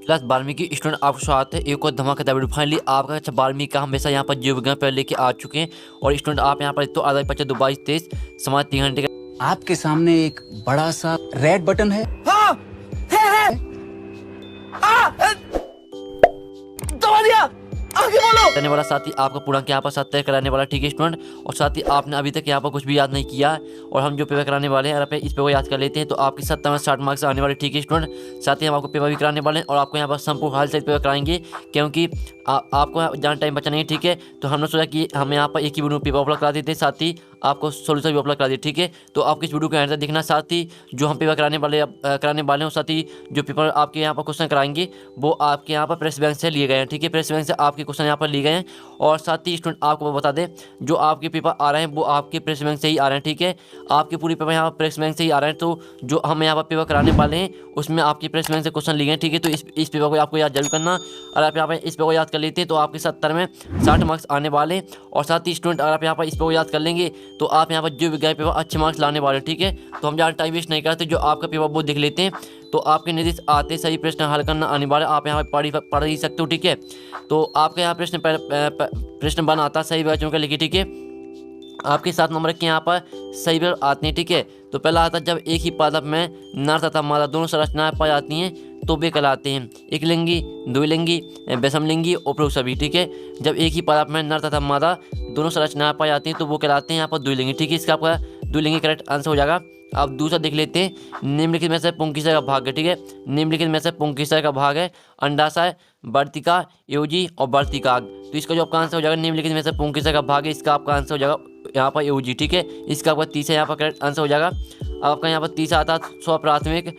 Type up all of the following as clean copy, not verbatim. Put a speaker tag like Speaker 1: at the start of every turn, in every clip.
Speaker 1: Class 12वीं की student आपको स्वागत है एक और धमाकेदार वीडियो। फाइनली आपका 12वीं का हमेशा यहाँ पर जीव विज्ञान पर लेके आ चुके हैं। और स्टूडेंट आप यहाँ पर तो आधा 25 2 22 23 समाज 3 घंटे का
Speaker 2: आपके सामने एक बड़ा सा रेड बटन है।
Speaker 3: हाँ, है। दबा दिया, आगे बोलो।
Speaker 1: करने वाला, साथ ही आपका पूर्णांक यहाँ पर 70 कराने वाला, ठीक है स्टूडेंट। और साथ ही आपने अभी तक यहाँ पर कुछ भी याद नहीं किया है और हम जो पेपर कराने वाले हैं अगर आप इस पेपर को याद कर लेते हैं तो आपके 70 में 60 मार्क्स आने वाले, ठीक है स्टूडेंट। साथ ही हम आपको पेपर भी कराने वाले हैं और आपको यहाँ पर संपूर्ण हाल से पेपर कराएंगे क्योंकि आपको ज़्यादा टाइम बचा नहीं है, ठीक है। तो हमने सोचा कि हम यहाँ पर एक ही वीडियो पेपर अपलोड करा देते हैं, साथ ही आपको सोल्यूशन भी अपलोड करा दिए, ठीक है। तो आपको इस वीडियो को एंड तक देखना, साथ ही जो हम पेपर कराने वाले हैं, साथ ही जो पेपर आपके यहाँ पर क्वेश्चन कराएंगे वो आपके यहाँ पर प्रेस बैंक से लिए गए हैं, ठीक है। प्रेस बैंक से आपके क्वेश्चन यहाँ पर लिए गए हैं। और साथ ही स्टूडेंट आपको बता दें जो आपके पेपर आ रहे हैं वो आपके प्रेस बैंक से ही आ रहे हैं, ठीक है। आपके पूरी पेपर यहाँ पर प्रेस बैंक से ही आ रहे हैं। तो जो हम यहाँ पर पेपर कराने वाले हैं उसमें आपके प्रेस बैंक से क्वेश्चन लिए गए हैं, ठीक है। तो इस पेपर को आपको याद जरूर करना। अगर आप यहाँ पर इस पेपर को याद कर लेते हैं तो आपके 70 में 60 मार्क्स आने वाले। और साथ ही स्टूडेंट अगर आप यहाँ पर इस पेपर को याद कर लेंगे तो आप यहाँ पर जो विज्ञान पेपर अच्छे मार्क्स लाने वाले, ठीक है। तो हम ज़्यादा टाइम वेस्ट नहीं करते, जो आपका पेपर वो देख लेते हैं। तो आपके निर्देश आते सही प्रश्न हल करना अनिवार्य, आप यहाँ पर पढ़ ही सकते हो, ठीक है। तो आपके यहाँ प्रश्न बन आता सही बच्चों का लिखिए, ठीक है। आपके 7 नंबर के यहाँ पर सही विकल्प आते हैं, ठीक है। तो पहला आता है जब एक ही पादप में नर तथा मादा दोनों संरचनाएं पाई जाती हैं तो वे कहलाते हैं एकलिंगी, द्विलिंगी, विषमलिंगी और बहुसभी, ठीक है। जब एक ही पादप में नर तथा मादा दोनों संरचनाएं पाई जाती हैं तो वो कहलाते हैं यहाँ पर द्विलिंगी, ठीक है। इसका आपका द्विलिंगी करेक्ट आंसर हो जाएगा। अब दूसरा देख लेते हैं, निम्नलिखित में से पुंकेसर का भाग है, ठीक है। निम्नलिखित में से पुंकेसर का भाग है अंडाशय, वर्तिका, योजी और वर्तिकाग। तो इसका जो आपका आंसर हो जाएगा निम्नलिखित में से पुंकेसर का भाग है, इसका आपका आंसर हो जाएगा यहाँ पर योजी, ठीक है। इसका आपका तीसरा यहाँ पर करेक्ट आंसर हो जाएगा। अब आपका यहाँ पर तीसरा आता है स्वप्राथमिक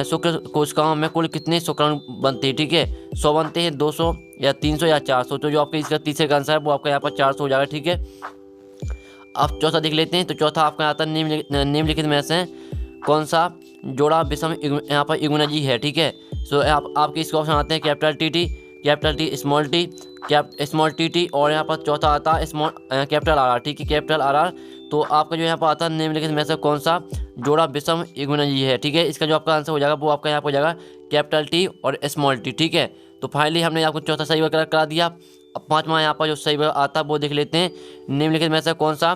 Speaker 1: शुक्र कोशिकाओं में कुल कितने शुक्राणु बनते हैं, ठीक है। 100 बनते हैं, 200 या 300 या 400। तो जो आपका इसका तीसरे का आंसर है वो आपका यहाँ पर 400 हो जाएगा, ठीक है। अब चौथा देख लेते हैं। तो चौथा आपका आता है निम्नलिखित में से कौन सा जोड़ा विषम यहाँ पर इग्वनजी है, ठीक है। सो आपके इसके ऑप्शन आते हैं capital T, capital T, small T और यहाँ पर चौथा आता है कैपिटल आर, ठीक है, कैपिटल आर। तो आपका जो यहाँ पर आता है निम्नलिखित में से कौन सा जोड़ा विषम इग्वनजी है, ठीक है। इसका जो आपका आंसर हो जाएगा वो आपका यहाँ पर हो जाएगा कैपिटल टी और स्मॉल टी, ठीक है। तो फाइनली हमने आपको चौथा सही वगैरह करा दिया। अब पाँचवा यहाँ पर जो सही आता है वो देख लेते हैं, निम्नलिखित में से कौन सा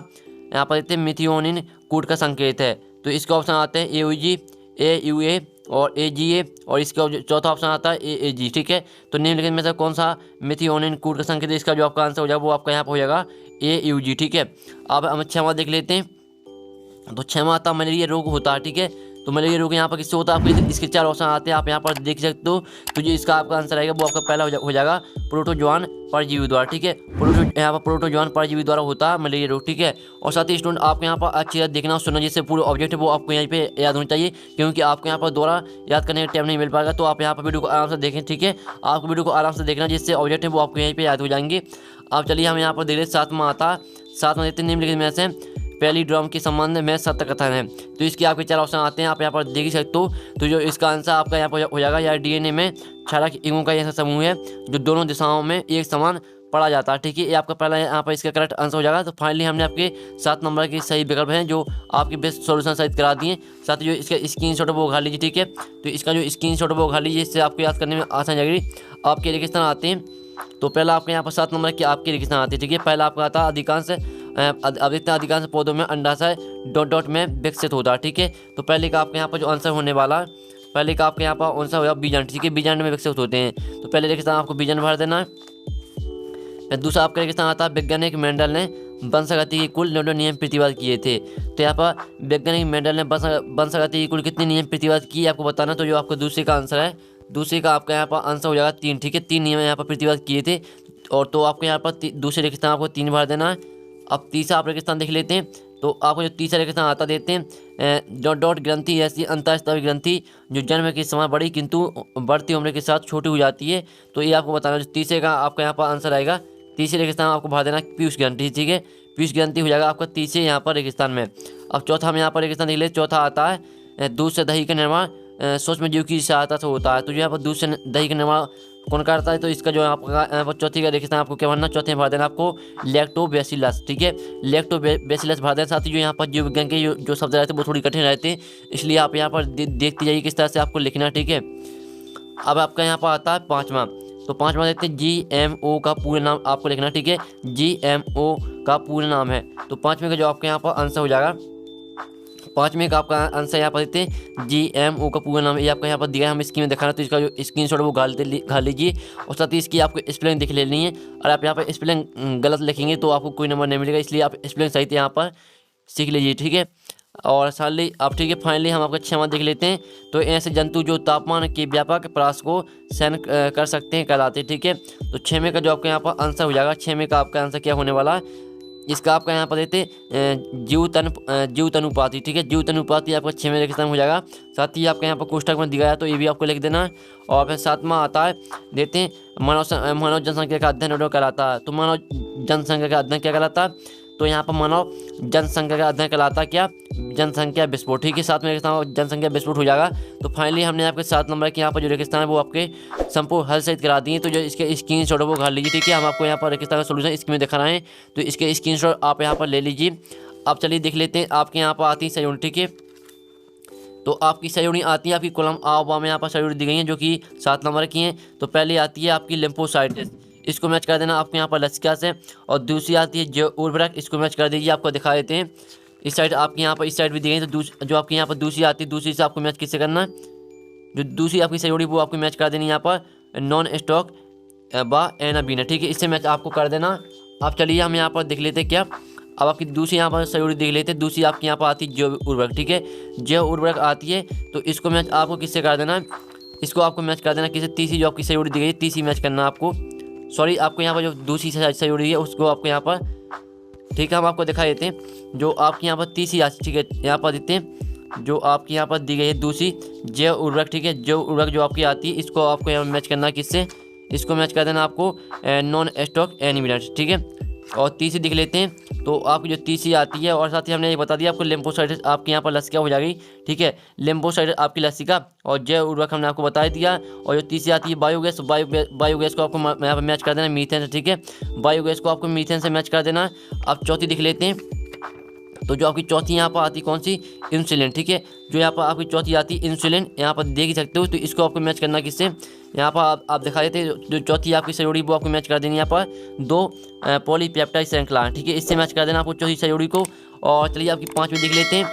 Speaker 1: यहाँ पर देते हैं मिथियोनिन कूट का संकेत है। तो इसके ऑप्शन आते हैं AUG, AUA और AGA और इसका चौथा ऑप्शन आता है AAG, ठीक है। तो निम्नलिखित में से कौन सा मिथियोनिन कूट का संकेत है, इसका जो आपका आंसर हो जाएगा वो आपका यहाँ पर हो जाएगा AUG, ठीक है। अब हम छठवां देख लेते हैं। तो छठवां आता मलेरिया रोग होता है, ठीक है। तो मलेरिया रोग यहाँ पर किससे होता है, आपको इसके 4 ऑप्शन आते हैं, आप यहाँ पर देख सकते हो। तो जो इसका आपका आंसर आएगा वो आपका पहला हो जाएगा प्रोटोजोआन परजीवी द्वारा, ठीक है। यहाँ पर प्रोटोजोआन परजीवी द्वारा होता है मलेरिया रोग, ठीक है। और साथ ही स्टूडेंट आपको यहाँ पर अच्छी तरह देखना और सुनना, जिससे पूरे ऑब्जेक्ट है वो आपको यहाँ पे याद होनी चाहिए, क्योंकि आपको यहाँ पर दोबारा याद करने का टाइम नहीं मिल पाएगा। तो आप यहाँ पर वीडियो को आराम से देखें, ठीक है। आपको वीडियो को आराम से देखना जिससे ऑब्जेक्ट है वो आपको यहीं पर याद हो जाएंगे। अब चलिए हम यहाँ पर देख रहे 7वां आता, 7वां देखते हैं निम्नलिखित में से पैलीड्रॉम के संबंध में सत्य कथन है। तो इसके आपके 4 ऑप्शन आते हैं, आप यहाँ पर देख सकते हो। तो जो इसका आंसर आपका यहाँ पर हो जाएगा या DNA में क्षारक इगों का ऐसा समूह है जो दोनों दिशाओं में एक समान पढ़ा जाता है, ठीक है। ये आपका पहला यहाँ पर इसका करेक्ट आंसर हो जाएगा। तो फाइनली हमने आपके 7 नंबर के सही विकल्प हैं जो आपके बेस्ट सॉल्यूशन सहित करा दिए। साथ ही जो इसका स्क्रीनशॉट है वो उठा लीजिए, ठीक है। तो इसका जो स्क्रीनशॉट है वो उठा लीजिए, इससे आपको याद करने में आसान जाएगी। आपके रेगिस्तान आते हैं। तो पहला आपके यहाँ पर 7 नंबर के आपके रेगिस्तान आते हैं, ठीक है। पहला आपका आता अधिकांश पौधों में अंडाशय डॉट में विकसित होता है, ठीक है। तो पहले का आपके यहाँ पर जो आंसर होने वाला है, पहले का आपके यहाँ पर आंसर होगा बीजांड, ठीक है। बीजांड में विकसित होते हैं। तो पहले रेगिस्तान आपको बीजांड भर देना है। दूसरा आपका रेगिस्तान आता है वैज्ञानिक मेंडल ने वंशगति के कुल 9 नियम प्रतिपादित किए थे। तो यहाँ पर वैज्ञानिक मेंडल ने वंशगति के कुल कितने नियम प्रतिपादित किए आपको बताना। तो जो आपका दूसरे का आंसर है, दूसरे का आपका यहाँ पर आंसर हो जाएगा 3, ठीक है। 3 नियम यहाँ पर प्रतिपादित किए थे। और तो आपको यहाँ पर दूसरे रेगिस्तान आपको 3 भर देना है। अब तीसरा आप रेगिस्तान देख लेते हैं। तो आपको जो तीसरा रेगिस्तान आता देते हैं डॉट ग्रंथि ऐसी अंतःस्रावी ग्रंथि जो जन्म के समय बड़ी किंतु बढ़ती उम्र के साथ छोटी हो जाती है। तो ये आपको बताना, जो तीसरे का आपका यहाँ पर आंसर आएगा, तीसरे रेगिस्तान आपको भर देना पीयूष ग्रंथि, ठीक है। पीयूष ग्रंथि हो जाएगा आपका तीसरे यहाँ पर रेगिस्तान में। अब चौथा हम यहाँ पर रेगिस्तान देख लेते। चौथा आता है दूध से दही का निर्माण सूक्ष्म जीव की सहायता से होता है। तो यहाँ पर दूध से दही का निर्माण कौन करता है। तो इसका जो आपका चौथी का रेगिस्तान आपको क्या भरना, चौथे में भर देना आपको लैक्टोबैसिलस, ठीक है। लैक्टोबैसिलस भर देना। साथ ही जो यहाँ पर जीव विज्ञान के जो शब्द रहते हैं वो थोड़ी कठिन रहते हैं, इसलिए आप यहाँ पर देखते जाइए किस तरह से आपको लिखना, ठीक है। अब आपका यहाँ पर आता है पाँचवा। तो पाँचवा देखते हैं GMO का पूरा नाम आपको लिखना है, ठीक है। GMO का पूरा नाम है। तो पाँचवें का जो आपके यहाँ पर आंसर हो जाएगा, पाँचवें का आपका आंसर यहाँ पर देखते हैं GMO का पूरा नाम ये आपका यहाँ पर दिया है, हम स्क्रीन में दिखा रहे हैं। तो इसका जो स्क्रीनशॉट वो घाल लीजिए और साथ ही इसकी आपको स्पेलिंग दिख लेनी है। और आप यहाँ पर स्पेलिंग गलत लिखेंगे तो आपको कोई नंबर नहीं मिलेगा, इसलिए आप स्पेलिंग सही से यहाँ पर सीख लीजिए, ठीक है। और साली अब ठीक है, फाइनली हम आपका छठवां देख लेते हैं। तो ऐसे जंतु जो तापमान के व्यापक प्रयास को सहन कर सकते हैं कहलाते हैं, ठीक है। तो छठवें का जो आपका यहाँ पर आंसर हो जाएगा, छठवें का आपका आंसर क्या होने वाला है, इसका आपका यहाँ पर देते जीवतनुपाती, ठीक है। जीवतनुपाती आपका छठवें रेगिस्तान हो जाएगा। साथ ही आपका यहाँ पर कोष्टक में दिया है तो ये भी आपको लिख देना है। और फिर सातवां आता है देते हैं मानव जनसंख्या का अध्ययन कहलाता है। तो मानव जनसंख्या का अध्ययन क्या कहलाता है, तो यहाँ पर मानव जनसंख्या का अध्ययन कहलाता है क्या, जनसंख्या विस्फोट, ठीक है। साथ में रेगिस्तान जनसंख्या विस्फोट हो जाएगा। तो फाइनली हमने आपके 7 नंबर के यहाँ पर जो रेगिस्तान है वो आपके संपूर्ण हल सहित करा दिए। तो जो इसके स्क्रीनशॉट है वो घाल लीजिए, ठीक है। हम आपको यहाँ पर रेगिस्तान का सोल्यूशन इसमें दिखा रहे हैं, तो इसके स्क्रीनशॉट आप यहाँ पर ले लीजिए। अब चलिए देख लेते हैं आपके यहाँ पर आती है सहयोगी, ठीक है। तो आपकी सहयोगी आती है, आपकी कॉलम आ में यहाँ पर सहयोगी दी गई हैं जो कि 7 नंबर की हैं। तो पहले आती है आपकी लिम्फोसाइट्स, इसको मैच कर देना आपको यहाँ पर लसिका से। और दूसरी आती है जो उर्वरक, इसको मैच कर दीजिए, आपको दिखा देते हैं। इस साइड आपके यहाँ पर इस साइड भी दी गई, तो जो आपके यहाँ पर दूसरी आती है, दूसरी से आपको मैच किससे करना है, जो दूसरी आपकी सहयोगी वो आपको मैच कर देनी यहाँ पर नॉन स्टॉक बा एनाबीना, ठीक है। इससे मैच आपको कर देना। आप चलिए हम यहाँ पर देख लेते हैं क्या, अब आपकी दूसरी यहाँ पर सहयोगी देख लेते हैं। दूसरी आपकी यहाँ पर आती है जैव उर्वरक, ठीक है। जैव उर्वरक आती है तो इसको मैच आपको किससे कर देना है, इसको आपको मैच कर देना किससे, तीसरी जो आपकी सहयोगी दी गई है तीसरी मैच करना आपको, सॉरी आपको यहाँ पर जो दूसरी सहयोगी है उसको आपको यहाँ पर, ठीक है। हम आपको दिखा देते हैं जो आपकी यहाँ पर तीसरी आती, ठीक है। यहाँ पर देते हैं जो आपकी यहाँ पर दी गई है दूसरी जैव उर्वरक, ठीक है। जैव उर्वरक जो आपकी आती है इसको आपको यहाँ मैच करना है किससे, इसको मैच कर देना आपको नॉन स्टॉक एनिमिनेंट, ठीक है। और तीसरी देख लेते हैं तो आपकी जो तीसरी आती है, और साथ ही हमने ये बता दिया आपको लिम्फोसाइट्स आपके यहाँ पर लसिका हो जाएगी, ठीक है। लिम्फोसाइट्स आपकी लसिका और जैव उर्वरक हमने आपको बता दिया। और जो तीसरी आती है बायोगैस, बायोगैस को आपको यहाँ पर मैच कर देना मीथेन से, ठीक है। बायोगैस को आपको मीथेन से मैच कर देना। अब चौथी देख लेते हैं, तो जो आपकी चौथी यहाँ पर आती कौन सी, इंसुलिन, ठीक है। जो यहाँ पर आपकी चौथी आती है इंसुलिन, यहाँ पर देख ही सकते हो। तो इसको आपको मैच करना किससे, यहाँ पर आप दिखा देते हैं जो चौथी आपकी सहयोगी वो आपको मैच कर देनी यहाँ पर 2 पॉलीपेप्टाइड श्रृंखला, ठीक है। इससे मैच कर देना आपको चौथी सहयोगी को। और चलिए आपकी पाँचवीं देख लेते हैं,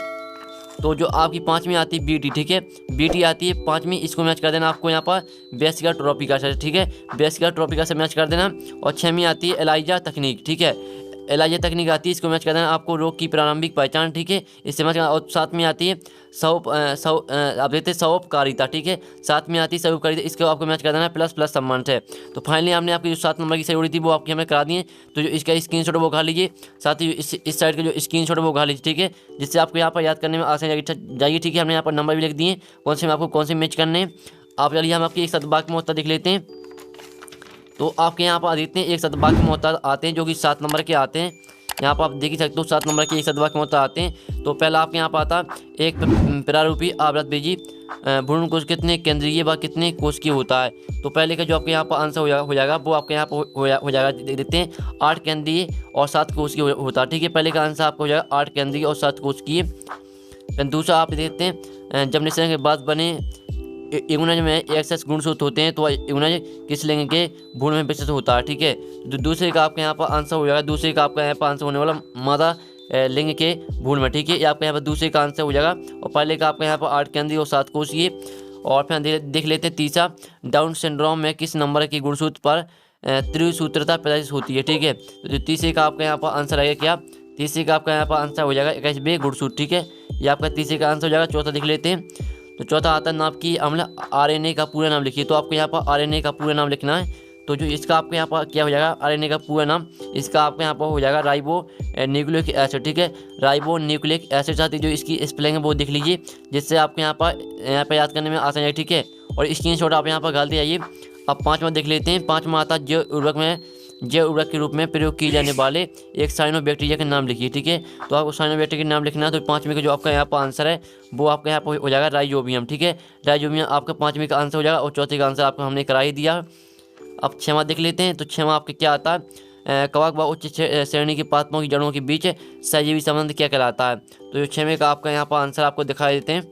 Speaker 1: तो जो आपकी पाँचवीं आती है बीटी, ठीक है। बीटी आती है पाँचवीं, इसको मैच कर देना आपको यहाँ पर बेसिका ट्रोपिका से, ठीक है। बेसिका ट्रोपिका से मैच कर देना। और छवीं आती है एलाइजा तकनीक, ठीक है। एलाइजा तकनीक आती है, इसको मैच कर देना आपको रोग की प्रारंभिक पहचान, ठीक है। इससे मैच करना। और साथ में आती है आप देते हैं सौपकारिता, ठीक है। साथ में आती है सौपकारिता, इसको आपको मैच कर देना प्लस सम्मान है। तो फाइनली हमने आपकी जो 7 नंबर की सहयोगी थी वो आपकी हमें करा दी है। तो जो इसका स्क्रीनशॉट वो खा लीजिए, साथ ही इस साइड का जो स्क्रीनशॉट वो खा लीजिए, ठीक है। जिससे आपको यहाँ पर याद करने में आसानी जाएगी, ठीक है। हमने यहाँ पर नंबर भी लिख दिए कौन से में आपको कौन से मैच करने हैं। आप चलिए हम आपकी एक सतबाक मोहत्ता देख लेते हैं। तो आपके यहाँ पर देखते हैं एक सतबाक मोहत्ता आते हैं जो कि 7 नंबर के आते हैं। यहाँ पर आप देख ही सकते हो 7 नंबर के एक सतबाक मोहत्ता आते हैं। तो पहला आपके यहाँ पर आता एक प्रारूपी आवृत बीजी भ्रूण कोश कितने केंद्रीय व कितने कोशिकीय होता है। तो पहले का जो आपके यहाँ पर आंसर हो जाएगा वो आपके यहाँ पर हो जाएगा, देखते हैं 8 केंद्रीय और 7 कोशिकीय होता है, ठीक है। पहले का आंसर आपको हो जाएगा 8 केंद्रीय और 7 कोशिकीय। दूसरा आप देखते हैं जब निषेधन के बाद बने इग्नज में एक्सेस गुणसूत्र होते हैं तो इग्नज किस लिंग के भ्रूण में विकसित होता है, ठीक है। दूसरे का आपके यहाँ पर आंसर हो जाएगा, दूसरे का आपका यहाँ पर आंसर होने वाला मादा लिंग के भ्रूण में, ठीक है। ये आपका यहाँ पर दूसरे का आंसर हो जाएगा। और पहले का आपका यहाँ पर 8 केंद्रीय और 7 कोशिकीय। और फिर देख लेते हैं तीसरा, डाउन सिंड्रोम में किस नंबर के गुणसूत्र पर त्रिसूत्रता प्रदर्शित होती है, ठीक है। तो तीसरे का आपका यहाँ पर आंसर आएगा क्या, तीसरे का आपका यहाँ पर आंसर हो जाएगा 21वें गुणसूत्र, ठीक है। ये आपका तीसरे का आंसर हो जाएगा। चौथा देख लेते हैं, तो चौथा आता है नाभ की अम्ल RNA का पूरा नाम लिखिए। तो आपको यहाँ पर RNA का पूरा नाम लिखना है। तो जो इसका आपके यहाँ पर क्या हो जाएगा, RNA का पूरा नाम इसका आपके यहाँ पर हो जाएगा राइबो न्यूक्लिक एसिड, ठीक है। राइबो न्यूक्लिक एसिड साथ ही जो इसकी स्पेलिंग है वो देख लीजिए, जिससे आपको यहाँ पर याद करने में आसान है, ठीक है। और स्क्रीनशॉट आप यहाँ पर डाल दिए। अब पाँचवा देख लेते हैं। पाँचवा आता है जैव उर्वरक के रूप में प्रयोग किए जाने वाले एक साइनो बैक्टीरिया के नाम लिखिए, ठीक है। तो आपको साइनो बैक्टीरिया के नाम लिखना है। तो पाँचवें का जो आपका यहाँ पर आंसर है वो आपका यहाँ पर हो जाएगा राइजोबियम, ठीक है। राइजोबियम आपका पाँचवें का आंसर हो जाएगा। और चौथे का आंसर आपको हमने करा ही दिया। अब छवा देख लेते हैं। तो छवा आपके क्या आता है, कवक व उच्च श्रेणी के पादपों की जड़ों के बीच सहजीवी संबंध क्या कहलाता है। तो जो छवें का आपका यहाँ पर आंसर आपको दिखाई देते हैं।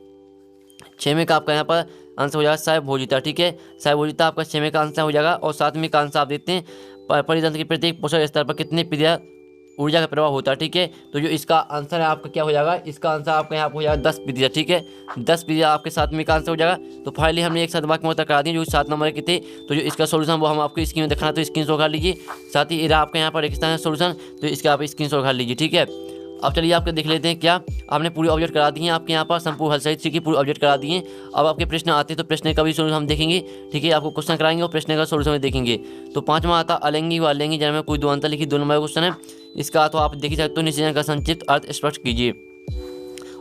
Speaker 1: छवें का आपका यहाँ पर आंसर हो जाएगा साइबोजिता। ठीक है, साइबोजिता आपका 6वें का आंसर हो जाएगा। और 7वें का आंसर आप देखते हैं परितंत्र के प्रत्येक पोषक स्तर पर कितने पीरियड ऊर्जा का प्रवाह होता है। ठीक है, तो जो इसका आंसर है आपका क्या हो जाएगा, इसका आंसर आपका यहाँ पर हो जाएगा 10%। ठीक है, 10% आपके 7वें का आंसर हो जाएगा। तो फाइनली हमने एक साथ वाक्य में उत्तर करा दिए जो 7 नंबर के थे। तो जो इसका सोल्यूशन वो हम आपको स्क्रीन में दिखाना, तो स्क्रीन शॉट कर लीजिए। साथ ही इधर आपका यहाँ पर रेगिस्तान है सोल्यूशन, तो इसका आप स्क्रीन शॉट कर लीजिए। ठीक है, अब चलिए आपके देख लेते हैं क्या आपने पूरी ऑब्जेक्ट करा दी है। आपके यहाँ पर संपूर्ण हल सहित की पूरी ऑब्जेक्ट करा दी है। अब आपके प्रश्न आते हैं, तो प्रश्न का भी सोल्यूशन हम देखेंगे। ठीक है, आपको क्वेश्चन कराएंगे और प्रश्न का सोल्यूशन भी देखेंगे। तो 5वां आता अलिंगी व अलिंगी जन्म में कोई दो अंतर लिखी, 2 नंबर का क्वेश्चन है। इसका तो आप देख ही सकते हो, निश्चय का संक्षिप्त अर्थ स्पष्ट कीजिए।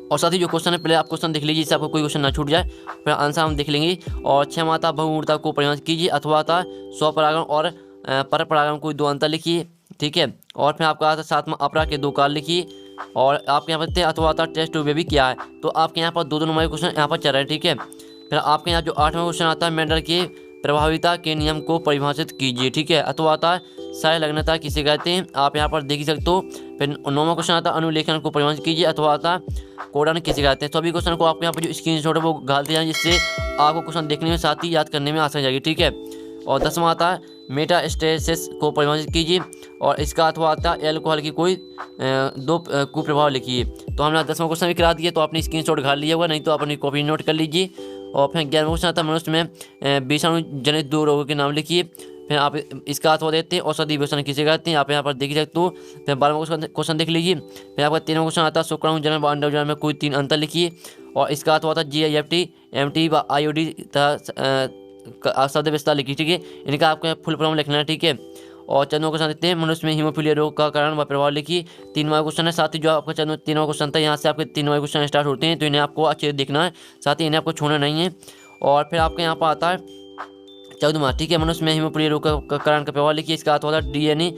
Speaker 1: और साथ ही जो क्वेश्चन है पहले आप क्वेश्चन देख लीजिए, इससे आपको कोई क्वेश्चन ना छूट जाए। फिर आंसर हम देख लेंगे। और 6वां आता बहुमूर्ता को परिभाषित कीजिए, अथवा आता स्वपरागण और पर परागण कोई दो अंतर लिखिए। ठीक है, और फिर आपका आता 7वां अपरा के 2 काल लिखिए। और आपके यहाँ पर अथवा आता टेस्ट टू बेबी क्या है। तो आपके यहाँ पर 2 नंबर के क्वेश्चन यहाँ पर चल रहे हैं। ठीक है, फिर आपके यहाँ जो 8वां क्वेश्चन आता है मेंडल के प्रभाविता के नियम को परिभाषित कीजिए। ठीक है, अथवा आता संलग्नता किसे कहते हैं, आप यहाँ पर देख ही सकते हो। फिर 9वां क्वेश्चन आता अनुलेखन को परिभाषित कीजिए, अथवा आता कोडन किसे कहते हैं। सभी क्वेश्चन को आपको यहाँ पर जो स्क्रीनशॉट है वो डालते जाएं, जिससे आपको क्वेश्चन देखने में साथ ही याद करने में आसानी जाएगी। ठीक है, और 10वां आता है मेटास्टेसिस को परिभाषित कीजिए, और इसका अथवा आता है एल्कोहल की कोई 2 कुप्रभाव लिखिए। तो हमने 10वां क्वेश्चन भी करा दिया, तो आपने स्क्रीनशॉट घाल लिया होगा, नहीं तो अपनी कॉपी नोट कर लीजिए। और फिर 11वां क्वेश्चन आता है मनुष्य में विषाणु जनित 2 रोगों के नाम लिखिए। फिर आप इसका अथवा देते हैं औषधि विषाणु किसे कहते हैं, आप यहाँ पर देख सकते हो। फिर 12वां क्वेश्चन देख लीजिए। फिर आपका 13वां क्वेश्चन आता है शुक्राणु जन्म व अंडा जन्म में कोई 3 अंतर लिखिए। और इसका अथवा आता है GIFT MT व IOD तथा शब्द विस्तार लिखिए। ठीक है, इनका आपको फुल फॉर्म लिखना है। ठीक है, और 14वां क्वेश्चन देते हैं मनुष्य में हीमोफीलिया रोग का कारण व प्रभाव लिखिए। 3वां क्वेश्चन है, साथ ही जो आपका 3वां क्वेश्चन था, यहाँ से आपके 3वां क्वेश्चन स्टार्ट होते हैं, तो इन्हें आपको अच्छे से देखना है, साथ ही इन्हें आपको छोड़ना नहीं है। और फिर आपके यहाँ पर आता है 14वां। ठीक है, मनुष्य में हीमोफीलिया रोग का कारण का प्रभाव लिखिए। इसका अथवा DNA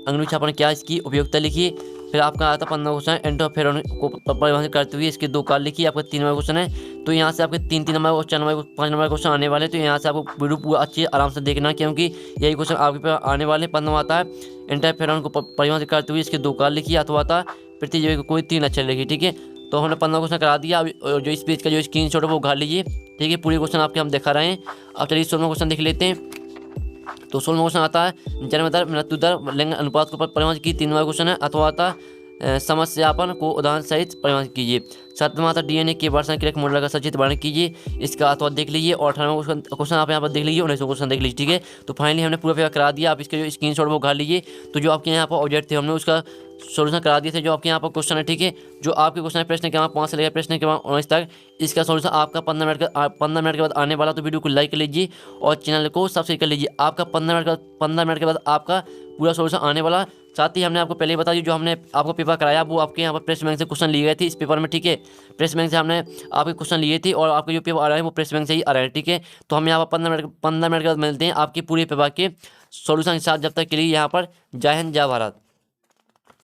Speaker 1: अनुच्छापन क्या, इसकी उपयोगिता लिखिए। फिर आपका आता 15वां क्वेश्चन एंटोफेरोन को परिभाषित करते हुए इसके 2 काल लिखिए। आपका 3वां क्वेश्चन है, तो यहाँ से आपके 3 नंबर और 4 नंबर 5 नंबर क्वेश्चन आने वाले हैं। तो यहाँ से आपको वीडियो पूरा अच्छे आराम से देखना, क्योंकि यही क्वेश्चन आपके पास आने वाले। 15वां आता है एंटोफेरोन को परिभाषित करते हुए इसके 2 काल लिखिए, अथवा आता प्रतिजीवी को कोई 3 अक्षर लिखिए। ठीक है, तो हमने 15वां क्वेश्चन करा दिया। अब जो इस पेज का जो स्क्रीनशॉट है वो घाल लीजिए। ठीक है, पूरे क्वेश्चन आपके हम दिखा रहे हैं। अब चलिए 16वां क्वेश्चन देख लेते हैं। तो 16वां क्वेश्चन आता है जन्म दर मृत्यु दर लिंग अनुपात को परिभाषित की। 3वां क्वेश्चन है, अथवा आता समस्यापन को उदाहरण सहित परिभाषित कीजिए। 7वां आता DNA के वर्षण क्रिया मॉडल का सचित वर्णन कीजिए। इसका अथवा देख लीजिए। और 18वां क्वेश्चन आप यहाँ पर देख लीजिए। 19वां क्वेश्चन देख लीजिए। ठीक है, तो फाइनली हमने पूरा पेपर करा दिया। आप इसके जो स्क्रीनशॉट वो घाल लीजिए। तो जो आपके यहाँ पर ऑब्जेक्ट थे हमने उसका सोल्यूशन करा दिए थे। जो आपके यहाँ पर क्वेश्चन है, ठीक है, जो आपके क्वेश्चन है प्रश्न क्रमांक 5 से लेकर प्रश्न क्रमांक 19 तक, इसका सोल्यूशन आपका 15 मिनट के बाद आने वाला। तो वीडियो को लाइक कर लीजिए और चैनल को सब्सक्राइब कर लीजिए। आपका 15 मिनट के बाद आपका पूरा सोल्यूशन आने वाला। साथ ही हमने आपको पहले ही बता दी, जो हमने आपको पेपर कराया वो आपके यहाँ पर प्रेस बैंक से क्वेश्चन लिए गए थे इस पेपर में। ठीक है, प्रेस बैंक से हमने आपके क्वेश्चन लिए थे और आपके जो पेपर आ रहे हैं वो प्रेस बैंक से ही आ रहे हैं। ठीक है, तो हम यहाँ पर 15 मिनट के बाद मिलते हैं आपके पूरे पेपर के सोल्यूशन के साथ। जब तक के लिए यहाँ पर जय हिंद जय भारत।